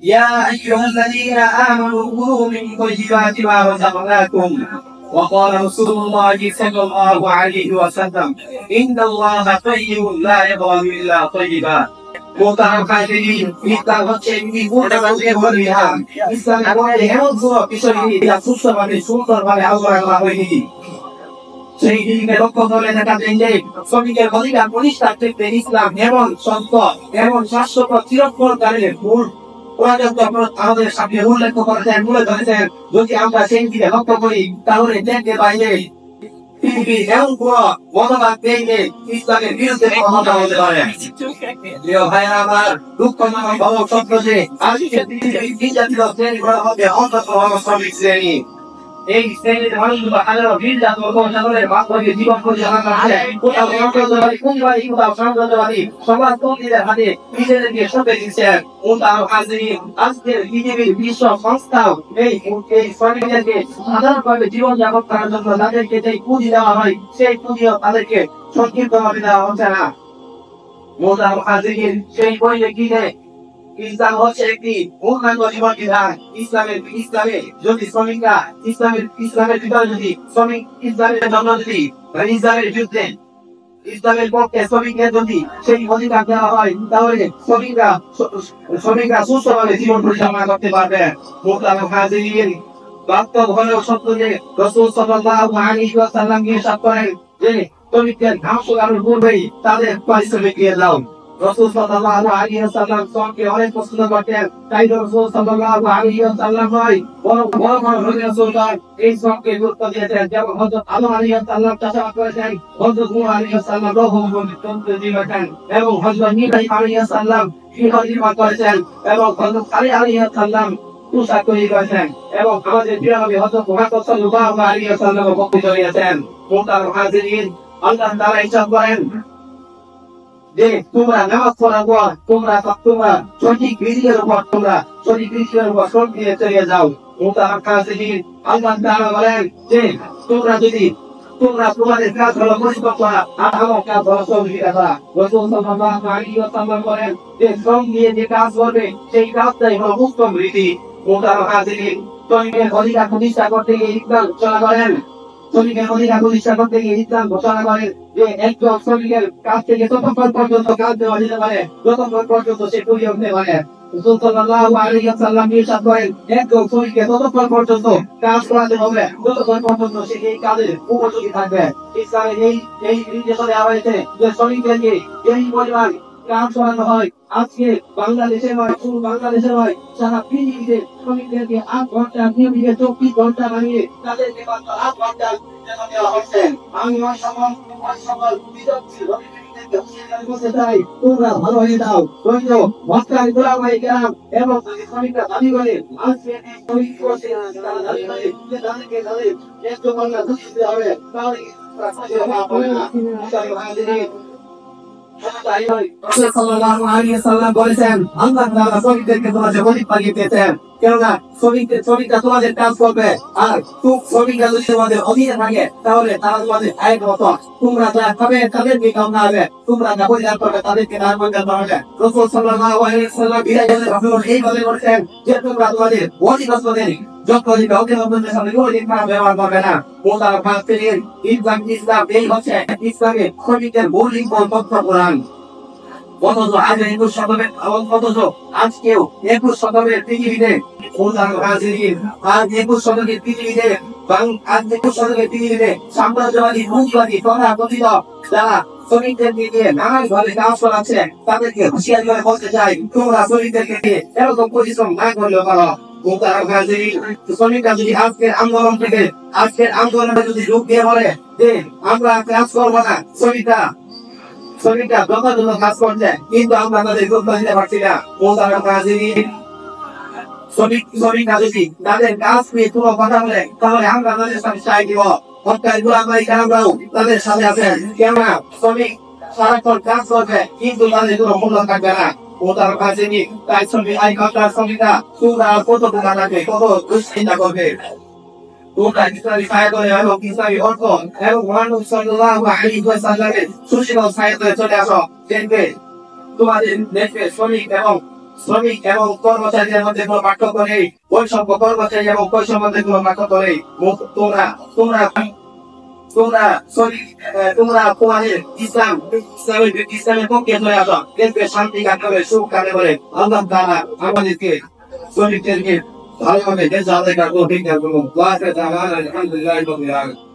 يا أيها الذين آمنوا كلوا من طيبات ما رزقناكم وقال رسول الله صلى الله عليه وسلم إن الله طيب لا يقبل إلا طيبا ইসলাম হচ্ছে সুস্থভাবে সুন্দরভাবে আলোচনা করা হয়নি। সেই দিকে লক্ষ্য করে দেখা যায় যে শ্রমিকের অধিকার প্রতিষ্ঠার ক্ষেত্রে ইসলাম এমন সত্য এমন শাশ্বত চিরকালের মূল আমাদের সামনে উল্লেখ করেছেন তুলে ধরেছেন। যদি আমরা সেই দিকে লক্ষ্য করি তাহলে দেখতে পাই যে পৃথিবীর এমন কোন মতবাদ নেই যে ইসলামের বিরুদ্ধে কথা বলতে পারে। প্রিয় ভাইরা আমার, দুঃখজনক সত্য যে আজকে পৃথিবীর বিজাতীয় শ্রেণী করা হবে অন্তত শ্রমিক শ্রেণী। এই শ্রেণীর মানুষগুলো হাজারো বিরজাত জনগণের মাধ্যমে জীবন পরিচালনা করছে। কোথাও সাম্রাজ্যবাদী কুঞ্জবাদী কোথাও সাম্রাজ্যবাদী সমাজতন্ত্রীদের হাতে নিজেদেরকে সঁপে দিচ্ছেন। আজকের পৃথিবীর বিশ্ব সংস্থাও এই শ্রমিকদেরকে সাধারণভাবে জীবনযাপন করার জন্য তাদেরকে যে পুঁজি দেওয়া হয় সেই পুঁজিও তাদেরকে সংক্ষিপ্তভাবে দেওয়া হচ্ছে না। সেই পরিপ্রেক্ষিতে ইসলাম হচ্ছে একটি পূর্ণাঙ্গ জীবন বিধান। ইসলামে যদি শ্রমিকরা ইসলামের ভিতরে যদি শ্রমিক ইসলামের জন্য যদি ইসলামের বিরুদ্ধে ইসলামের পক্ষে শ্রমিকদের যদি সেই অধিকার দেওয়া হয় তাহলে শ্রমিকরা সুস্থভাবে জীবন পরিচালনা করতে পারবে। বাস্তব হলেও সত্য যে রাসূল সাল্লাল্লাহু আলাইহি ওয়াসাল্লাম ইরশাদ করেন যে শ্রমিকদের ঘাম শুকানোর পূর্বেই তাদের পারিশ্রমিক দিয়ে দাও। রাসূল সাল্লাল্লাহু আলাইহি ওয়াসাল্লাম শ্রমকে অনেক পছন্দ করতেন। তাই রাসূল সাল্লাল্লাহু আলাইহি ওয়াসাল্লাম বড় রাসূলগণ এই শ্রমকে গুরুত্ব দিয়েছেন। যেমন হযরত আদম আলাইহিস সালাম চাষাবাদ করেছেন, হযরত নূহ আলাইহিস সালাম রহমত দিয়েছেন এবং হযরত ইব্রাহিম আলাইহিস সালাম গৃহ নির্মাণ করেছেন এবং হযরত আলী আলাইহিস সালাম পোশাক তৈরি করেছেন এবং আমাদের প্রিয় নবী হযরত মুহাম্মদ সাল্লাল্লাহু আলাইহি ওয়াসাল্লাম বক্তব্য দিয়েছেন। মুহতারাম হাজিরিন, আল্লাহ তাআলা ইরশাদ করেন যে তোমরা নামাজ পড়ার পর তোমরা সঠিক বিধির উপর শ্রম দিয়ে চলে যাও। মুহতারাম হাজিরিন, আল্লাহ তাআলা বলেন যে তোমরা তোমাদের কাজ হলো পরিপক্ক আর আমার কাজ হলো সহযোগিতা করা। রাসূল সাল্লাল্লাহু আলাইহি ওয়াসাল্লাম বলেন যে শ্রম দিয়ে যে কাজ করবে সেই কাজটাই হলো উত্তম রীতি। মুহতারাম হাজিরিন, শ্রমিকের অধিকার প্রতিষ্ঠা করতে গিয়ে ইসলাম ঘোষণা করেন যে একজন শ্রমিকের কাছ থেকে ততক্ষণ পর্যন্ত কাজ দেওয়া যেতে পারে যতক্ষণ পর্যন্ত সে কুলিয়ে উঠতে পারে। রাসূল সাল্লাল্লাহু আলাইহি ওয়াসাল্লাম ইরশাদ করেন একজন শ্রমিককে ততক্ষণ পর্যন্ত কাজ করাতে হবে যতক্ষণ পর্যন্ত সে এই কাজের উপযোগী থাকবে। ইসলামের এই নির্দেশনা দেওয়া হয়েছে যে শ্রমিকদেরকে এই পরিমাণ কাজ করানো হয়। আজকে বাংলাদেশে নয়, শুধু বাংলাদেশে নয়, সারা পৃথিবীতে শ্রমিকদেরকে 8 ঘন্টা নিয়মিত 24 ঘন্টা বানিয়ে তাদেরকে মাত্র 8 ঘন্টা বেতন দেওয়া হচ্ছে। আমি সকল তোমরা ভালো হয়ে যাও। এবং শ্রমিকরা দাবি করে আজকে শ্রমিক করছে তারা দাবি করে যে তাদেরকে তাদের ন্যায্য মূল্য দিতে হবে, তাহলে বলেছেন আল্লাহ তাআলা শ্রমিকদেরকে তোমাদের গরিব বানিয়ে দিয়েছেন, কেননা শ্রমিকরা তোমাদের কাজ করবে আর শ্রমিকরা যদি তোমাদের অধীনে থাকে তাহলে তারা তোমাদের আয়ের মতো তোমরা যা খাবে তাদেরকে কাম না হবে, তোমরা যা পরিধান করবে তাদেরকে দান পরিধান করবে। রাসূল সাল্লাল্লাহু আলাইহি ওয়াসাল্লাম এই কথা বলেছেন যে তোমরা তোমাদের অধীনস্থদের যত অধীনস্থদের সামনে ব্যবহার করবে না। ইসলাম এই হচ্ছে ইসলামের শ্রমিকদের মৌলিক তথ্য প্রদান। আজকেও 21 শতকের পৃথিবীতে সাম্রাজ্যবাদী পুঁজিবাদী তথাকথিত যারা শ্রমিকদেরকে দিয়ে নানাভাবে কাজ করাচ্ছে তাদেরকে হুঁশিয়ারি করে বলতে চাই তোমরা শ্রমিকদেরকে দিয়ে এরকম পরিশ্রম না করলেও পারো। শ্রমিকরা যদি আজকের আন্দোলনে যদি যোগ দিয়ে বলে যে আমরা কাজ করবো না, শ্রমিকরা যথাযথ কাজ করছে কিন্তু আমরা তাদের গুরুত্ব দিতে পারছি না। শ্রমিকরা যদি তাদের কাজ নিয়ে কোনো কথা বলে তাহলে আমরা তাদের সাথে সাহায্য দিব। তাদের সাথে আছেন, কেননা শ্রমিক সারাক্ষণ কাজ করবে কিন্তু তাদের কোনো মূল্য থাকবে না। তাই শ্রমিকরা তোমরা কত টাকা থাকবে, কত দুশ্চিন্তা করবে। তোমরা ইসলামী সাহায্যে এবং ইসলামী অর্থ এবং মুহাম্মদ সাল্লাল্লাহু আলাইহি ওয়াসাল্লামের সুশীল সাহায্যে চলে আসো। দেখবে তোমাদের দেশে শ্রমিক এবং শ্রমিক এবং কর্মচারীদের মধ্যে কোনো পার্থক্য নেই, বৈষম্য কর্মচারী এবং বৈষম্য মধ্যে কোনো পার্থক্য নেই। তোমরা তোমরা তোমরা তোমরা তোমাদের ইসলামের পক্ষে চলে আসো, দেখবে শান্তি কাটবে, সুখ কাটবে। আল্লাহ তাআলা আমাদেরকে শ্রমিকদেরকে ভালোভাবে দেশ আদায় করবো, ঠিক আছে। আলহামদুলিল্লাহ।